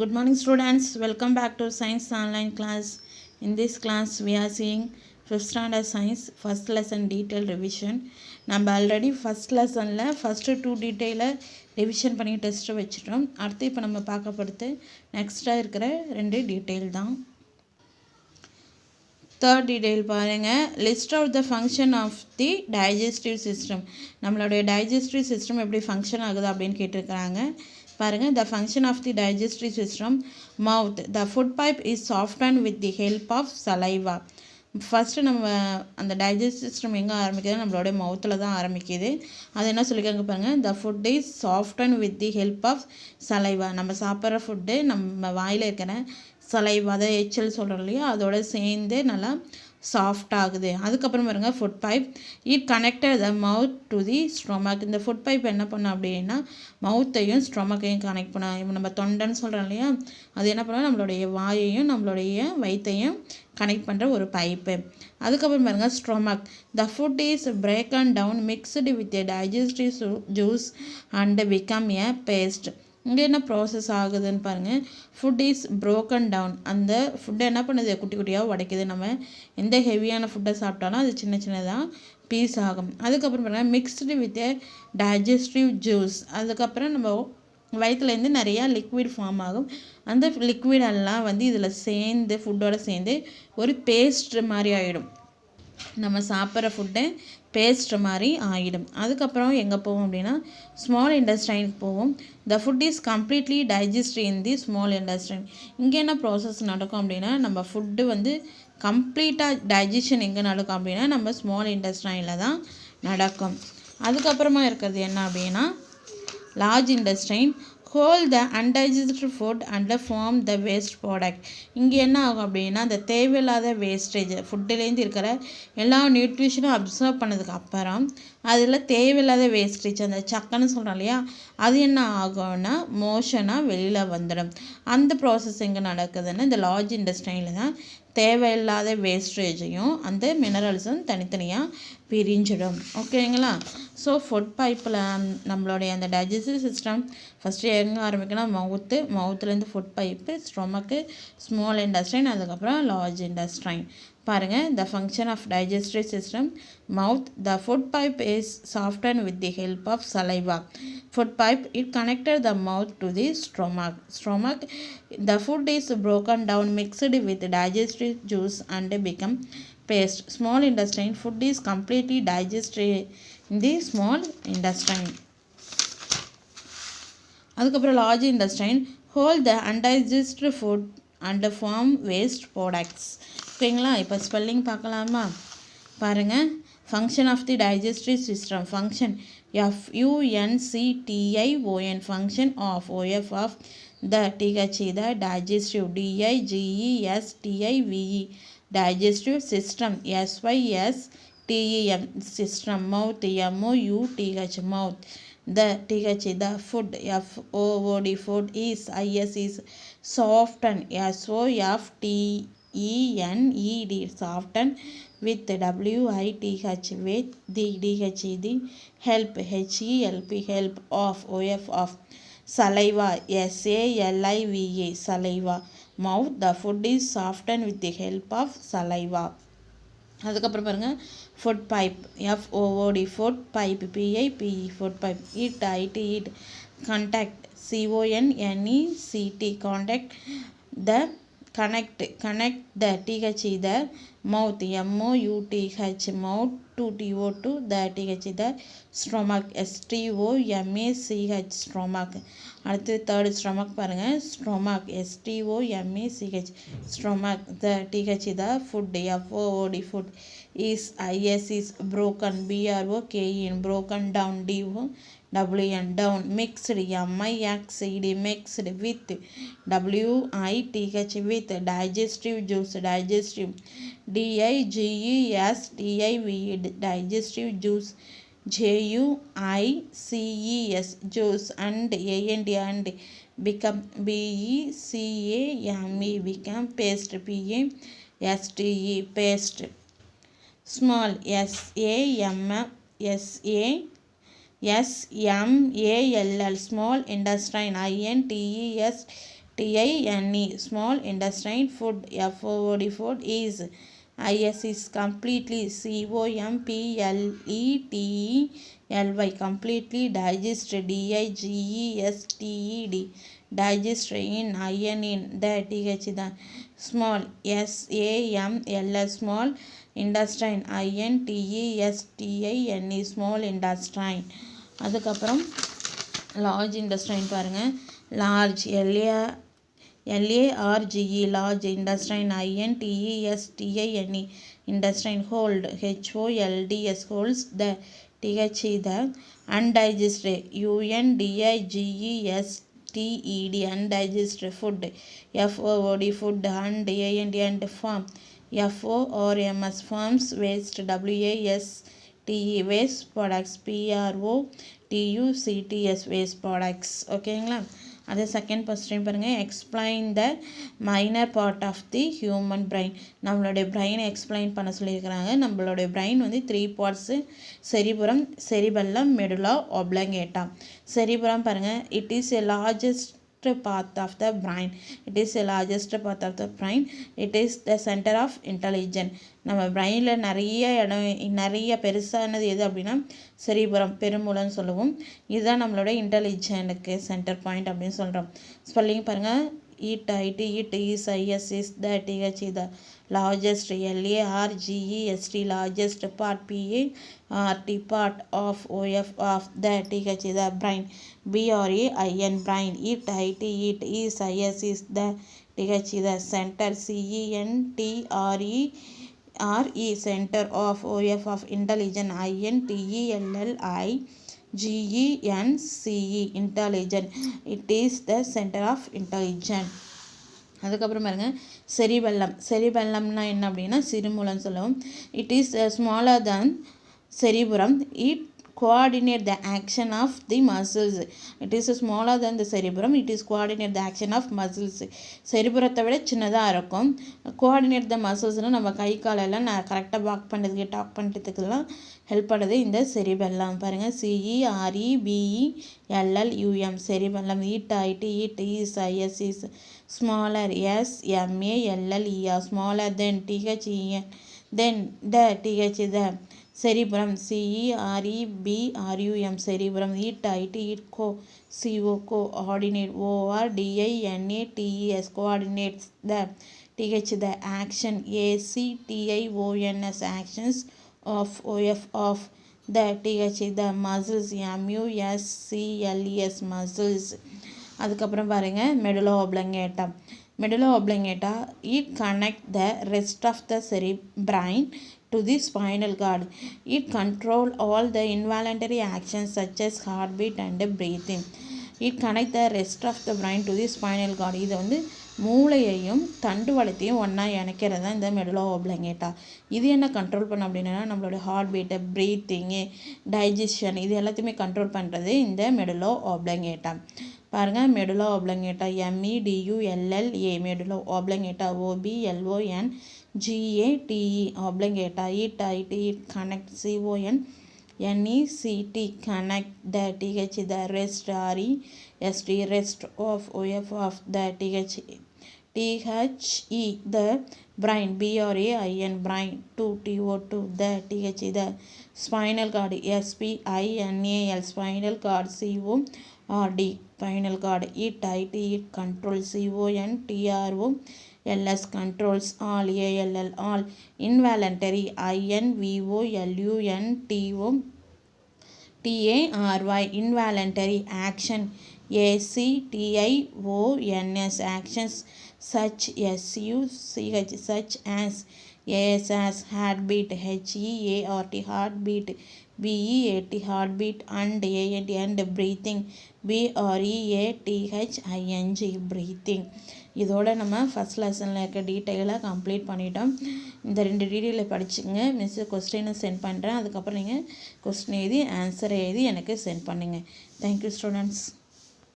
Good morning students, welcome back to science online class. In this class we are seeing 5th standard science first lesson detailed revision. நம்ம already first லெசனில் first 2 டீட்டெயிலை revision பண்ணி test வச்சிட்டோம். அடுத்து இப்போ நம்ம பார்க்க போகிறது நெக்ஸ்ட்டாக இருக்கிற 2 டீட்டெயில் தான். தேர்ட் டீட்டெயில் பாருங்கள், list out the function of the digestive system. நம்மளுடைய டைஜஸ்டிவ் சிஸ்டம் எப்படி ஃபங்க்ஷன் ஆகுது அப்படின்னு கேட்டிருக்கிறாங்க. பாருங்கள், the function of the digestive system mouth. The food pipe is soften with the help of saliva. First நம்ம அந்த digest system எங்கே ஆரம்பிக்குது, நம்மளோட மவுத்தில் தான் ஆரம்பிக்குது. அது என்ன சொல்லிக்காங்க பாருங்கள், the food is soften with the help of saliva. நம்ம சாப்பிட்ற ஃபுட்டு நம்ம வாயில் இருக்கிற சலைவா, அதை எச்சல் சொல்கிறோம் இல்லையா, அதோட சேர்ந்து நல்லா சாஃப்ட் ஆகுது. அதுக்கப்புறம் பாருங்கள், food pipe it connected the mouth to the stomach. இந்த ஃபுட் பைப் என்ன பண்ணோம் அப்படின்னா மவுத்தையும் ஸ்டொமக்கையும் கனெக்ட் பண்ண, இப்போ நம்ம தொண்டைன்னு சொல்கிறோம் இல்லையா, அது என்ன பண்ணால் நம்மளுடைய வாயையும் நம்மளுடைய வயிற்றையும் கனெக்ட் பண்ணுற ஒரு பைப்பு. அதுக்கப்புறம் பாருங்கள், stomach. The food is broken down mixed with a digestive juice and become a paste. இங்கே என்ன ப்ராசஸ் ஆகுதுன்னு பாருங்கள், ஃபுட் இஸ் ப்ரோக்கன் டவுன். அந்த ஃபுட்டை என்ன பண்ணுது, குட்டி குட்டியாக உடைக்குது. நம்ம எந்த ஹெவியான ஃபுட்டை சாப்பிட்டாலும் அது சின்ன சின்னதாக பீஸ் ஆகும். அதுக்கப்புறம் பாருங்கள், mixed with a digestive juice. அதுக்கப்புறம் நம்ம வயிற்றுலேருந்து நிறையா லிக்விட் ஃபார்ம் ஆகும். அந்த லிக்விடெல்லாம் வந்து இதில் சேர்ந்து ஃபுட்டோடு சேர்ந்து ஒரு பேஸ்ட் மாதிரி ஆகிடும். நம்ம சாப்பிட்ற ஃபுட்டு பேஸ்ட் மாதிரி ஆகிடும். அதுக்கப்புறம் எங்கே போவோம் அப்படின்னா ஸ்மால் இண்டஸ்ட்ரைனுக்கு போவோம். த food is completely digest in the small இண்டஸ்ட்ரைன். இங்கே என்ன ப்ராசஸ் நடக்கும் அப்படின்னா நம்ம ஃபுட்டு வந்து கம்ப்ளீட்டாக டைஜஷன் எங்கே நடக்கும் அப்படின்னா நம்ம ஸ்மால் இண்டஸ்ட்ரைனில் தான் நடக்கும். அதுக்கப்புறமா இருக்கிறது என்ன அப்படின்னா large intestine hold the undigested food and form the waste product. இங்கே என்ன ஆகும் அப்படின்னா அந்த தேவையில்லாத வேஸ்டேஜ் ஃபுட்டுலேருந்து இருக்கிற எல்லா நியூட்ரிஷனும் அப்சர்வ் பண்ணதுக்கு அப்புறம் அதில் தேவையில்லாத வேஸ்டேஜ் அந்த சக்கன்னு சொல்கிறோம் இல்லையா, அது என்ன ஆகும்னா மோஷனாக வெளியில் வந்துடும். அந்த ப்ராசஸ் எங்கே நடக்குதுன்னா இந்த லார்ஜ் இண்டஸ்ட்ரியில் தான் தேவையில்லாத வேஸ்டேஜையும் அந்த மினரல்ஸும் தனித்தனியாக பிரிஞ்சிடும். ஓகேங்களா? ஸோ ஃபுட் பைப்பில் நம்மளுடைய அந்த டைஜஸ்டிவ் சிஸ்டம் ஃபஸ்ட்டு எங்கே ஆரம்பிக்கணும், மவுத்துலேருந்து food pipe, stomach, small intestine, அதுக்கப்புறம் லார்ஜ் இண்டஸ்ட்ரைன். பாருங்கள், the function of digestive system mouth. The food pipe is soften with the help of saliva. Food pipe it connected the mouth to the stomach. The food is broken down mixed with digestive juice and become paste. Small intestine food is completely digested in the small intestine. அதுக்கப்புறம் large intestine hold the undigested food and form waste products. ஓகேங்களா? இப்போ spelling பார்க்கலாமா? பாருங்கள், function of the digestive system. Function FUNCTION function of OF of the THE the digestive DIGESTIVE digestive system SYSTEM system mouth MOUTH mouth the THE the food FOOD food is IS is soften SOFTENED soften with WITH with the DHE the help HELP help of OF of saliva SALIVA saliva mouth. The food is softened with the help of saliva. அதுக்கப்புறம் பாருங்கள், food pipe FOOD food pipe PIPE food pipe it contact CONNECT contact the connect the THE the mouth MOUTH mouth to TO2 the THE the stomach STOMACH stomach. அடுத்து third stomach பாருங்கள், stomach STOMACH stomach. the THE the food FOOD food is IS is broken BROKEN broken down DOWN down mixed MIXED mixed with WITH with digestive juice digestive DIGESTIVE digestive juice JUICES juice and and become BECAME become paste PASTE paste. Small SMALL small intestine INTESTINE TINE small intestine food FOD food is IS is completely COMPLETELY completely digested DIGESTED digested in IN in the TH the small SAML small intestine INTESTINE small intestine. அதுக்கப்புறம் large intestine பாருங்க large LARGE large intestine INTESTINE intestine hold HOLDS holds the TH the undigested UNDIGESTED undigested food FOD food and farm FORMS farms waste WASTE waste products PRODUCTS waste products. ஓகேங்களா. அது second question பாருங்கள். Explain the minor part of the human brain. நம்மளுடைய பிரெயினை explain பண்ண சொல்லியிருக்கிறாங்க. நம்மளுடைய brain வந்து 3 parts. Cerebrum, cerebellum, medulla oblongata. Cerebrum பாருங்கள். It is a largest part of the brain. It is the largest part of the brain. It is the center of intelligence. நம்ம பிரெயினில் நிறைய பெருசானது எது அப்படின்னா செரிபுரம், பெருமூலன்னு சொல்லுவோம். இதுதான் நம்மளோட இன்டெலிஜென்ட்டுக்கு சென்டர் பாயிண்ட் அப்படின்னு சொல்கிறோம். ஸ்பெல்லிங் பாருங்கள். it is is the th the largest LARGEST largest part PART part of the th the brain BRAIN brain. it is is the th the center CENTRE center of intelligence INTELLIGENCE intelligent. It is the center of intelligence. அதுக்கப்புறம் பாருங்க செரிபெல்லம்னா என்ன அப்படின்னா சிறுமூலன்னு சொல்லுவோம். It is smaller than cerebrum. It coordinate the action of the muscles. It is smaller than the cerebrum. It is coordinate the action of muscles. செரிபுரத்தை விட சின்னதாக இருக்கும். Coordinate த மசில்ஸ்னால் நம்ம கை காலெல்லாம் கரெக்டாக வாக் பண்ணுறதுக்கு டாக் பண்ணுறதுக்கெல்லாம் ஹெல்ப் பண்ணுறது இந்த செரிபெல்லம். பாருங்கள் CEREBELLUM cerebellum. it is is smaller SMALLER smaller than THEN then the TH the செரிபுரம் CEREBRUM செரிபுரம். it coordinate ORDINATES coordinates the TH the action ACTIONS actions of the TH the muscles MUSCLES muscles. அதுக்கப்புறம் பாருங்கள் medulla ஆப்லங்கேட்டா. it connect the rest of the brain to the spinal cord. It control all the involuntary actions such as heartbeat and breathing. It connect the rest of the brain to the spinal cord. இது வந்து மூளையையும் தண்டுவளத்தையும் ஒன்றா இணைக்கிறது தான் இந்த medulla ஆப்லங்கேட்டா. இது என்ன control பண்ண அப்படின்னா நம்மளோட ஹார்ட் பீட்டு, ப்ரீத்திங்கு, டைஜஷன் இது எல்லாத்தையுமே கண்ட்ரோல் பண்ணுறது இந்த மெடுலா ஆப்லங்கேட்டா. பாருங்கள் medulla oblongata MEDULLA medulla oblongata OBLONGATE oblongata. it connect CONNECT connect the TH the rest REST rest of the THE the brain BRAIN brain to TO2 the TH the spinal cord SPINAL spinal cord CORD spinal cord. it control CONTROLS controls all ALL all involuntary INVOLUNTARY involuntary action ACTIONS actions such as heartbeat HEART heartbeat BEAT heartbeat and breathing BREATHING breathing. இதோட நம்ம first லெசனில் இருக்க டீட்டெயிலாக complete பண்ணிட்டோம். இந்த 2 டீட்டெயிலை படிச்சுங்க. Miss கொஸ்டினை send பண்ணுறேன். அதுக்கப்புறம் நீங்கள் கொஸ்டின் எழுதி ஆன்சர் எழுதி எனக்கு சென்ட் பண்ணுங்கள். Thank you students.